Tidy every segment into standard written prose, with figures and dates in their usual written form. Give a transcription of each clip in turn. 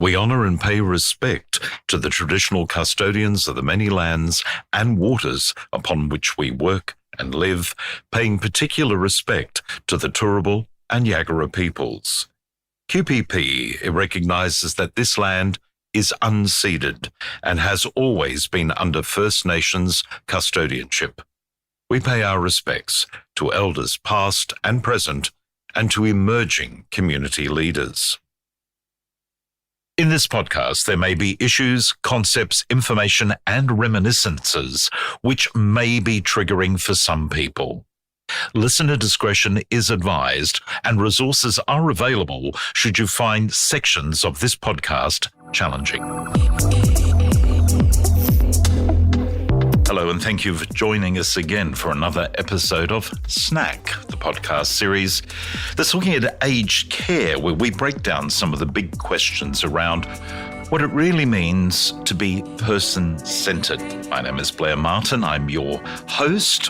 We honour and pay respect to the traditional custodians of the many lands and waters upon which we work and live, paying particular respect to the Turrbal and Yagara peoples. QPP recognises that this land is unceded and has always been under First Nations custodianship. We pay our respects to elders past and present and to emerging community leaders. In this podcast, there may be issues, concepts, information, and reminiscences which may be triggering for some people. Listener discretion is advised, and resources are available should you find sections of this podcast challenging. Hello, and thank you for joining us again for another episode of Snack, the podcast series that's looking at aged care, where we break down some of the big questions around what it really means to be person-centred. My name is Blair Martin. I'm your host.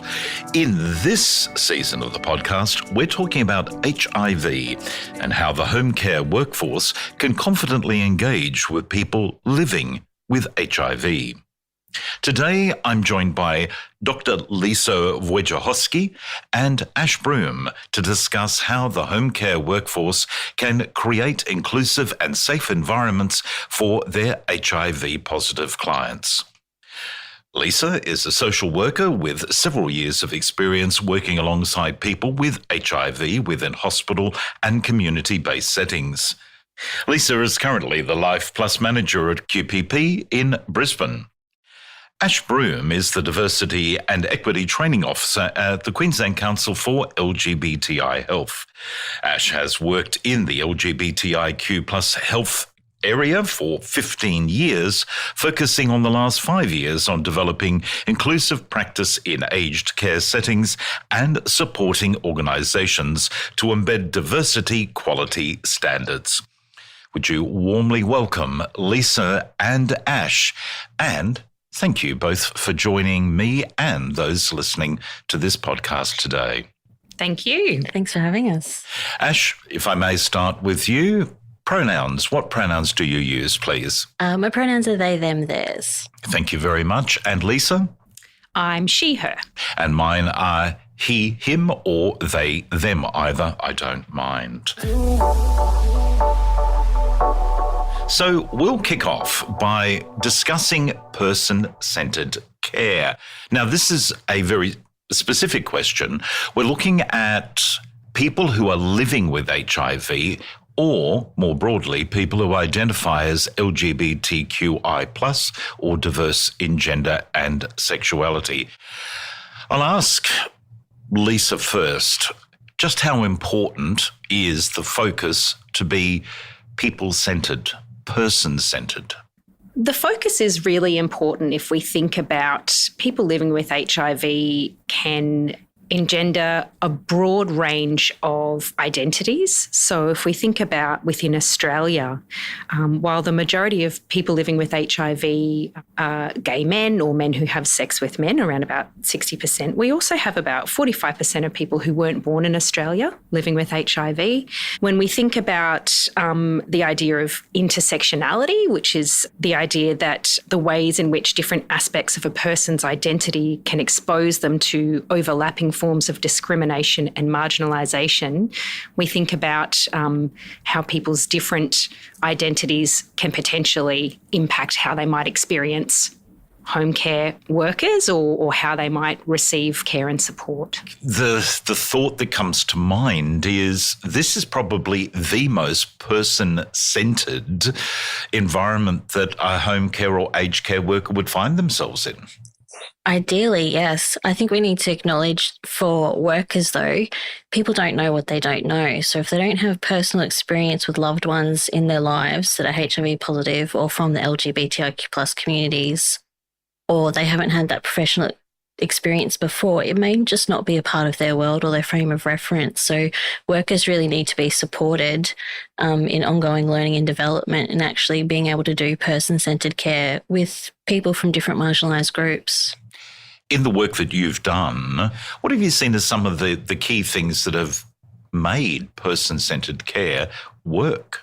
In this season of the podcast, we're talking about HIV and how the home care workforce can confidently engage with people living with HIV. Today, I'm joined by Dr. Lisa Wojciechowski and Ash Broom to discuss how the home care workforce can create inclusive and safe environments for their HIV-positive clients. Lisa is a social worker with several years of experience working alongside people with HIV within hospital and community-based settings. Lisa is currently the Life Plus Manager at QPP in Brisbane. Ash Broom is the Diversity and Equity Training Officer at the Queensland Council for LGBTI Health. Ash has worked in the LGBTIQ plus health area for 15 years, focusing on the last 5 years on developing inclusive practice in aged care settings and supporting organisations to embed diversity quality standards. Would you warmly welcome Lisa and Ash, and thank you both for joining me and those listening to this podcast today. Thank you. Thanks for having us. Ash, if I may start with you, pronouns. What pronouns do you use, please? My pronouns are they, them, theirs. Thank you very much. And Lisa? I'm she, her. And mine are he, him, or they, them, either. I don't mind. So we'll kick off by discussing person-centred care. Now, this is a very specific question. We're looking at people who are living with HIV, or more broadly, people who identify as LGBTQI+, or diverse in gender and sexuality. I'll ask Lisa first, just how important is the focus to be people-centred? Person-centred? The focus is really important if we think about people living with HIV can engender a broad range of identities. So if we think about within Australia, while the majority of people living with HIV are gay men or men who have sex with men, around about 60%, we also have about 45% of people who weren't born in Australia living with HIV. When we think about the idea of intersectionality, which is the idea that the ways in which different aspects of a person's identity can expose them to overlapping forms of discrimination and marginalisation, we think about how people's different identities can potentially impact how they might experience home care workers or how they might receive care and support. The thought that comes to mind is this is probably the most person-centred environment that a home care or aged care worker would find themselves in. Ideally, yes. I think we need to acknowledge for workers, though, people don't know what they don't know. So if they don't have personal experience with loved ones in their lives that are HIV positive or from the LGBTIQ plus communities, or they haven't had that professional experience before, it may just not be a part of their world or their frame of reference. So workers really need to be supported in ongoing learning and development and actually being able to do person-centred care with people from different marginalised groups. In the work that you've done, what have you seen as some of the key things that have made person-centred care work?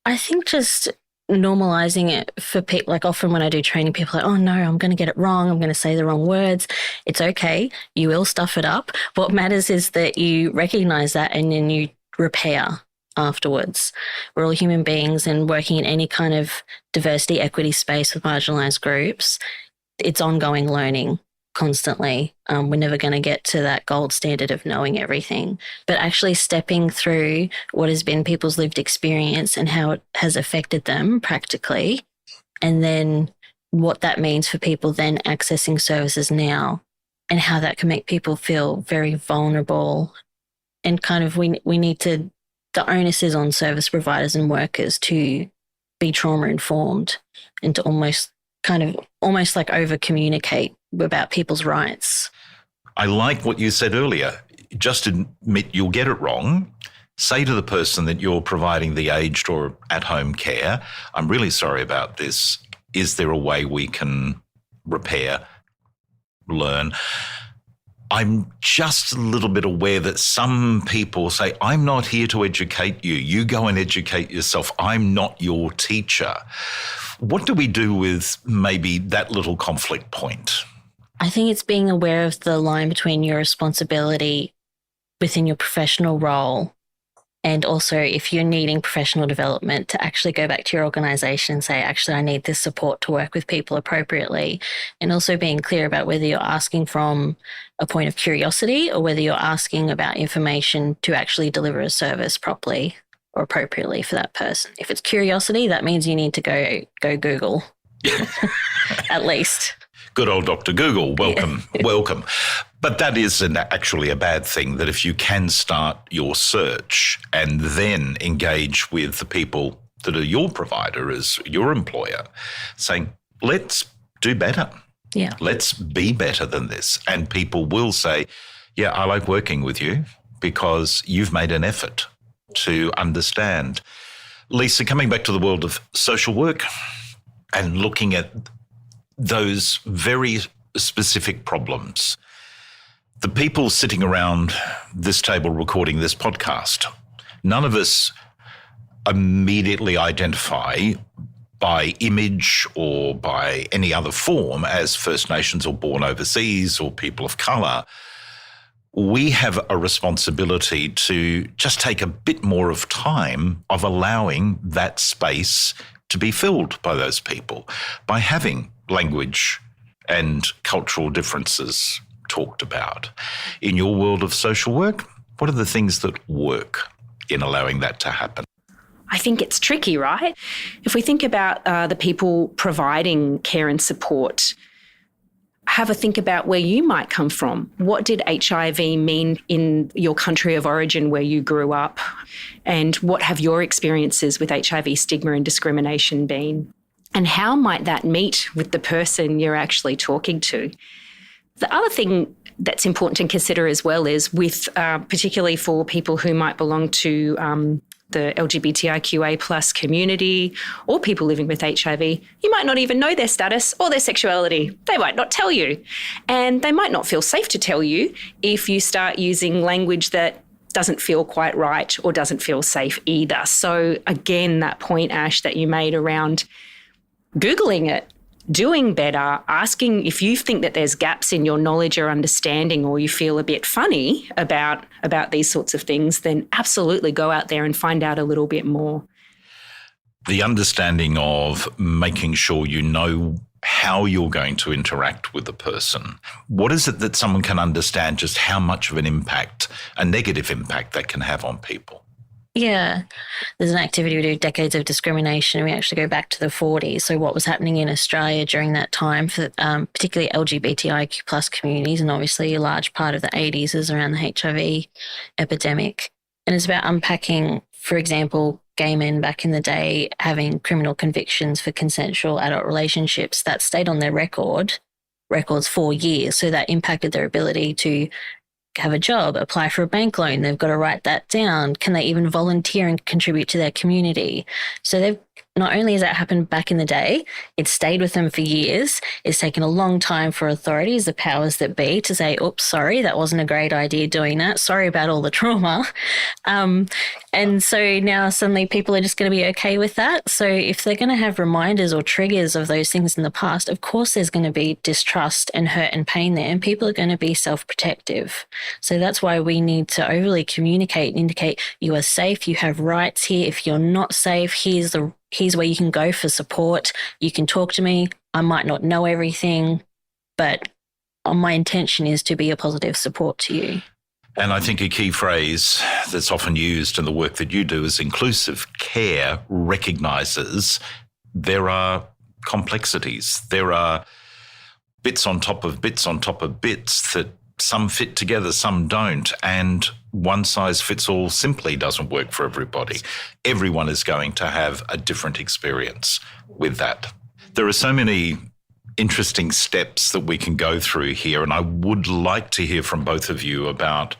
I think just normalizing it for people. Like often when I do training, people are like, oh no, I'm going to get it wrong. I'm going to say the wrong words. It's okay. You will stuff it up. What matters is that you recognize that and then you repair afterwards. We're all human beings, and working in any kind of diversity, equity space with marginalized groups, it's ongoing learning constantly. We're never going to get to that gold standard of knowing everything, but actually stepping through what has been people's lived experience and how it has affected them practically, and then what that means for people then accessing services now, and how that can make people feel very vulnerable. And kind of we need to, the onus is on service providers and workers to be trauma informed and to almost like over communicate about people's rights. I like what you said earlier. Just admit you'll get it wrong. Say to the person that you're providing the aged or at-home care, I'm really sorry about this. Is there a way we can repair, learn? I'm just a little bit aware that some people say, I'm not here to educate you. You go and educate yourself. I'm not your teacher. What do we do with maybe that little conflict point? I think it's being aware of the line between your responsibility within your professional role, and also if you're needing professional development, to actually go back to your organisation and say, actually, I need this support to work with people appropriately. And also being clear about whether you're asking from a point of curiosity or whether you're asking about information to actually deliver a service properly or appropriately for that person. If it's curiosity, that means you need to go Google, at least. Good old Dr. Google, welcome, welcome. But that isn't actually a bad thing, that if you can start your search and then engage with the people that are your provider as your employer, saying, let's do better. Yeah. Let's be better than this. And people will say, yeah, I like working with you because you've made an effort to understand. Lisa, coming back to the world of social work and looking at those very specific problems, the people sitting around this table recording this podcast, none of us immediately identify by image or by any other form as First Nations or born overseas or people of colour. We have a responsibility to just take a bit more of time of allowing that space to be filled by those people, by having language and cultural differences talked about. In your world of social work, what are the things that work in allowing that to happen? I think it's tricky, right? If we think about the people providing care and support, have a think about where you might come from. What did HIV mean in your country of origin where you grew up? And what have your experiences with HIV stigma and discrimination been? And how might that meet with the person you're actually talking to? The other thing that's important to consider as well is with, particularly for people who might belong to the LGBTIQA plus community or people living with HIV, you might not even know their status or their sexuality. They might not tell you. And they might not feel safe to tell you if you start using language that doesn't feel quite right or doesn't feel safe either. So again, that point, Ash, that you made around Googling it, doing better, asking if you think that there's gaps in your knowledge or understanding, or you feel a bit funny about these sorts of things, then absolutely go out there and find out a little bit more. The understanding of making sure you know how you're going to interact with the person. What is it that someone can understand just how much of an impact, a negative impact, that can have on people? Yeah, there's an activity we do, Decades of Discrimination. We actually go back to the 40s. So what was happening in Australia during that time for particularly LGBTIQ plus communities, and obviously a large part of the 80s is around the HIV epidemic. And it's about unpacking, for example, gay men back in the day having criminal convictions for consensual adult relationships that stayed on their records for years. So that impacted their ability to have a job, apply for a bank loan. They've got to write that down. Can they even volunteer and contribute to their community? So they've not only has that happened back in the day, it's stayed with them for years. It's taken a long time for authorities, the powers that be, to say, oops, sorry, that wasn't a great idea doing that. Sorry about all the trauma. And so now suddenly people are just going to be okay with that. So if they're going to have reminders or triggers of those things in the past, of course there's going to be distrust and hurt and pain there, and people are going to be self-protective. So that's why we need to overly communicate and indicate you are safe, you have rights here. If you're not safe, here's where you can go for support. You can talk to me. I might not know everything, but my intention is to be a positive support to you. And I think a key phrase that's often used in the work that you do is inclusive care recognises there are complexities. There are bits on top of bits on top of bits that some fit together, some don't, and one size fits all simply doesn't work for everybody. Everyone is going to have a different experience with that. There are so many interesting steps that we can go through here, and I would like to hear from both of you about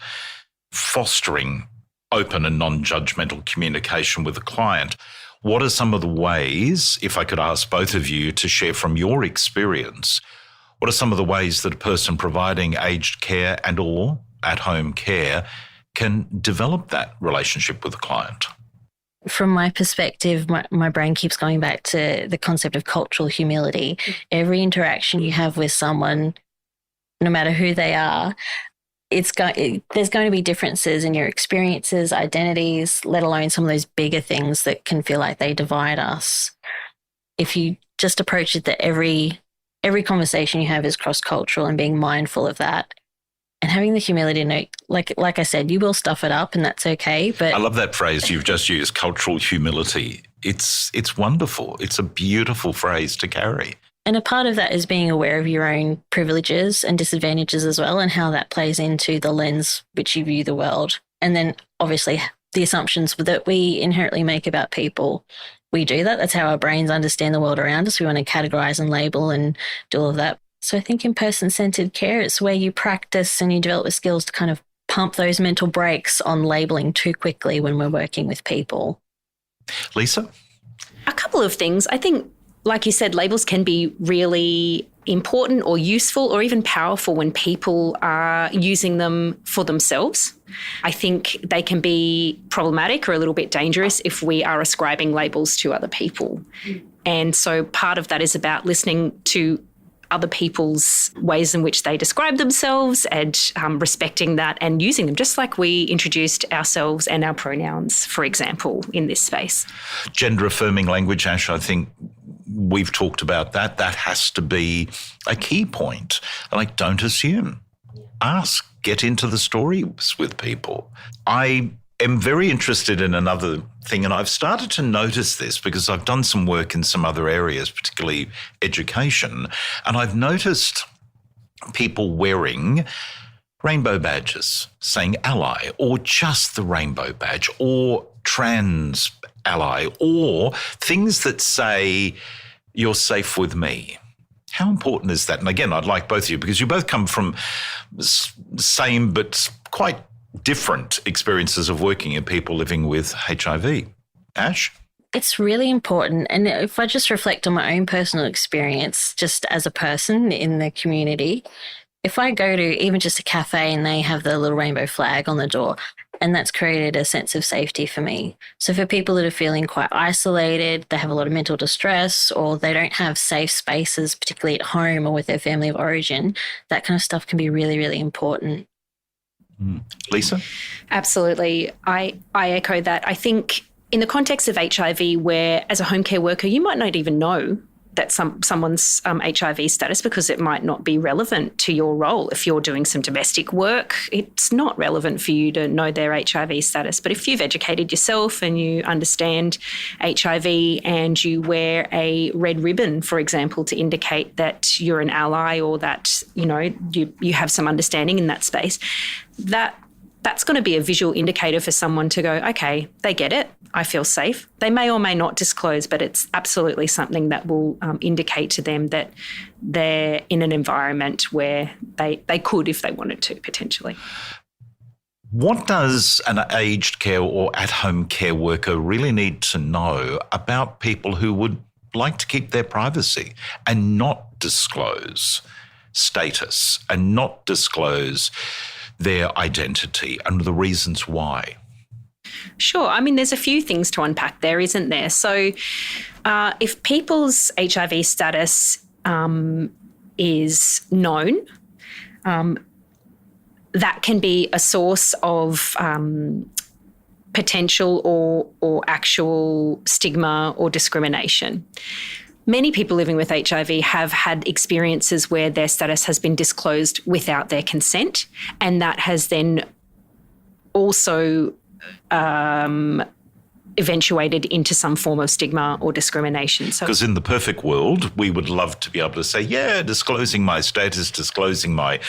fostering open and non-judgmental communication with the client. What are some of the ways, if I could ask both of you to share from your experience, what are some of the ways that a person providing aged care and or at-home care can develop that relationship with the client? From my perspective, my brain keeps going back to the concept of cultural humility. Every interaction you have with someone, no matter who they are, there's going to be differences in your experiences, identities, let alone some of those bigger things that can feel like they divide us. If you just approach it that every conversation you have is cross-cultural and being mindful of that, and having the humility to know, like I said, you will stuff it up and that's okay. But I love that phrase you've just used, cultural humility. It's wonderful. It's a beautiful phrase to carry. And a part of that is being aware of your own privileges and disadvantages as well, and how that plays into the lens which you view the world. And then obviously the assumptions that we inherently make about people, we do that. That's how our brains understand the world around us. We want to categorize and label and do all of that. So I think in person-centered care, it's where you practice and you develop the skills to kind of pump those mental brakes on labeling too quickly when we're working with people. Lisa? A couple of things. I think, like you said, labels can be really important or useful or even powerful when people are using them for themselves. I think they can be problematic or a little bit dangerous if we are ascribing labels to other people. And so part of that is about listening to other people's ways in which they describe themselves and respecting that and using them, just like we introduced ourselves and our pronouns, for example, in this space. Gender affirming language, Ash, I think we've talked about that. That has to be a key point. Like, don't assume. Ask, get into the stories with people. I am very interested in another thing, and I've started to notice this because I've done some work in some other areas, particularly education, and I've noticed people wearing rainbow badges, saying ally, or just the rainbow badge, or trans ally, or things that say you're safe with me. How important is that? And again, I'd like both of you, because you both come from same but quite different experiences of working in people living with HIV. Ash? It's really important. And if I just reflect on my own personal experience, just as a person in the community, if I go to even just a cafe and they have the little rainbow flag on the door, and that's created a sense of safety for me. So for people that are feeling quite isolated, they have a lot of mental distress, or they don't have safe spaces, particularly at home or with their family of origin, that kind of stuff can be really, really important. Lisa? Absolutely. I echo that. I think in the context of HIV, where as a home care worker, you might not even know that someone's HIV status because it might not be relevant to your role. If you're doing some domestic work, it's not relevant for you to know their HIV status. But if you've educated yourself and you understand HIV and you wear a red ribbon, for example, to indicate that you're an ally or that, you have some understanding in that space, that's going to be a visual indicator for someone to go, okay, they get it. I feel safe. They may or may not disclose, but it's absolutely something that will indicate to them that they're in an environment where they could, if they wanted to, potentially. What does an aged care or at-home care worker really need to know about people who would like to keep their privacy and not disclose status and not disclose their identity and the reasons why? Sure. I mean, there's a few things to unpack there, isn't there? So if people's HIV status is known, that can be a source of potential or actual stigma or discrimination. Many people living with HIV have had experiences where their status has been disclosed without their consent, and that has then also eventuated into some form of stigma or discrimination. Because in the perfect world, we would love to be able to say, yeah, disclosing my status, disclosing my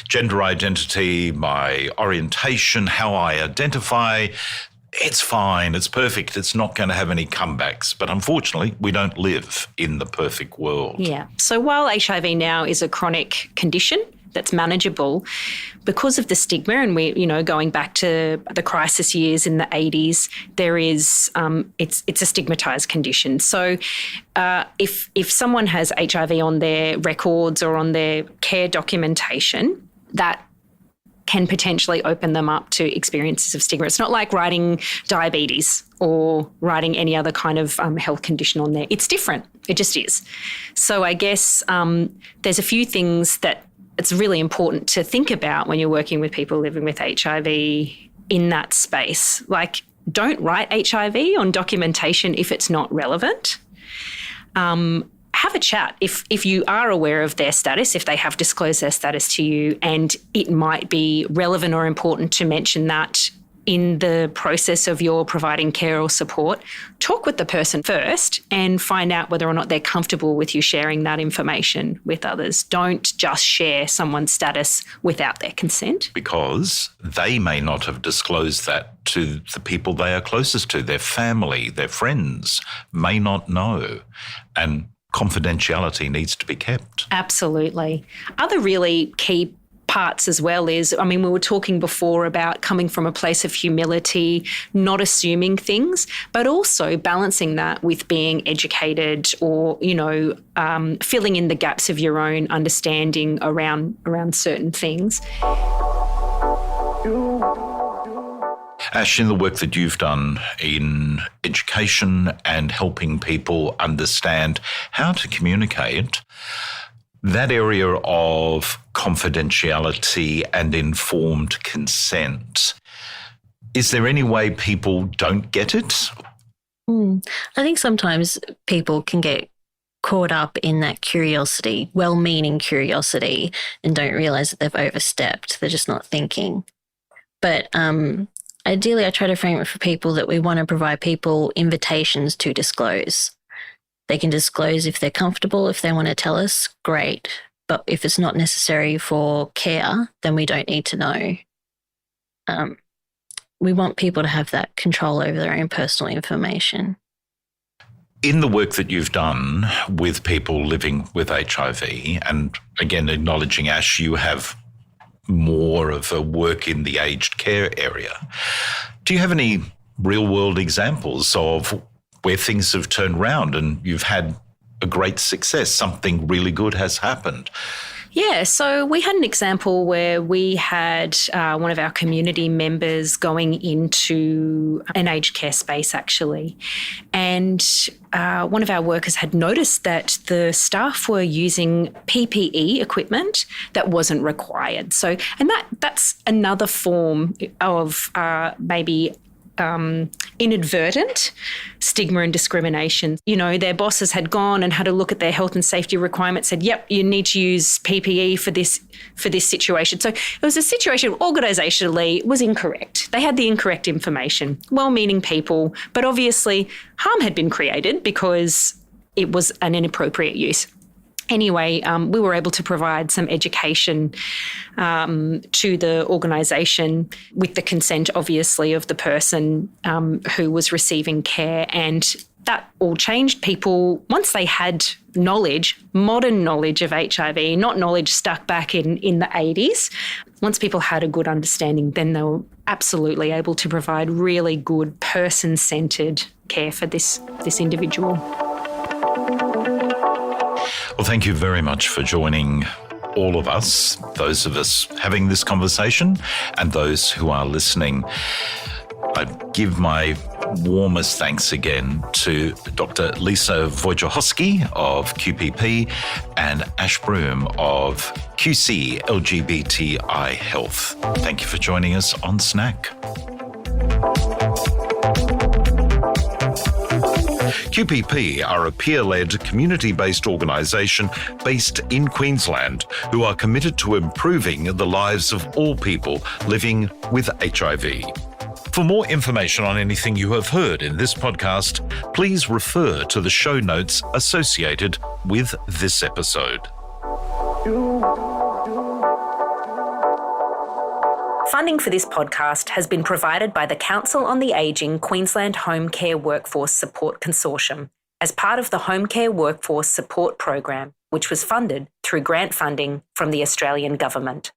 gender identity, my orientation, how I identify, it's fine, it's perfect, it's not going to have any comebacks. But unfortunately, we don't live in the perfect world. Yeah. So while HIV now is a chronic condition that's manageable, because of the stigma, and we, going back to the crisis years in the 80s, there is it's a stigmatized condition. So if someone has HIV on their records or on their care documentation, that can potentially open them up to experiences of stigma. It's not like writing diabetes or writing any other kind of health condition on there. It's different. It just is. So I guess there's a few things that it's really important to think about when you're working with people living with HIV in that space. Like, don't write HIV on documentation if it's not relevant. Have a chat if you are aware of their status, if they have disclosed their status to you, and it might be relevant or important to mention that in the process of your providing care or support. Talk with the person first and find out whether or not they're comfortable with you sharing that information with others. Don't just share someone's status without their consent. Because they may not have disclosed that to the people they are closest to. Their family, their friends may not know. And confidentiality needs to be kept. Absolutely. Other really key parts as well is, we were talking before about coming from a place of humility, not assuming things, but also balancing that with being educated or, filling in the gaps of your own understanding around certain things. Ash, in the work that you've done in education and helping people understand how to communicate, that area of confidentiality and informed consent, is there any way people don't get it? I think sometimes people can get caught up in that curiosity, well-meaning curiosity, and don't realise that they've overstepped. They're just not thinking. But ideally, I try to frame it for people that we want to provide people invitations to disclose. They can disclose if they're comfortable. If they want to tell us, great. But if it's not necessary for care, then we don't need to know. We want people to have that control over their own personal information. In the work that you've done with people living with HIV, and again, acknowledging, Ash, you have more of a work in the aged care area. Do you have any real-world examples of where things have turned around and you've had a great success, something really good has happened? Yeah, so we had an example where we had one of our community members going into an aged care space, actually. And one of our workers had noticed that the staff were using PPE equipment that wasn't required. So, and that's another form of maybe inadvertent stigma and discrimination. Their bosses had gone and had a look at their health and safety requirements, said, yep, you need to use PPE for this situation. So it was a situation organisationally was incorrect. They had the incorrect information, well-meaning people, but obviously harm had been created because it was an inappropriate use. Anyway, we were able to provide some education to the organisation with the consent, obviously, of the person who was receiving care. And that all changed. People, once they had knowledge, modern knowledge of HIV, not knowledge stuck back in the 80s, once people had a good understanding, then they were absolutely able to provide really good person-centred care for this individual. Well, thank you very much for joining all of us, those of us having this conversation and those who are listening. I give my warmest thanks again to Dr. Lisa Wojciechowski of QPP and Ash Broom of QC LGBTI Health. Thank you for joining us on Snack. QPP are a peer-led, community-based organisation based in Queensland who are committed to improving the lives of all people living with HIV. For more information on anything you have heard in this podcast, please refer to the show notes associated with this episode. Funding for this podcast has been provided by the Council on the Ageing Queensland Home Care Workforce Support Consortium as part of the Home Care Workforce Support Program, which was funded through grant funding from the Australian Government.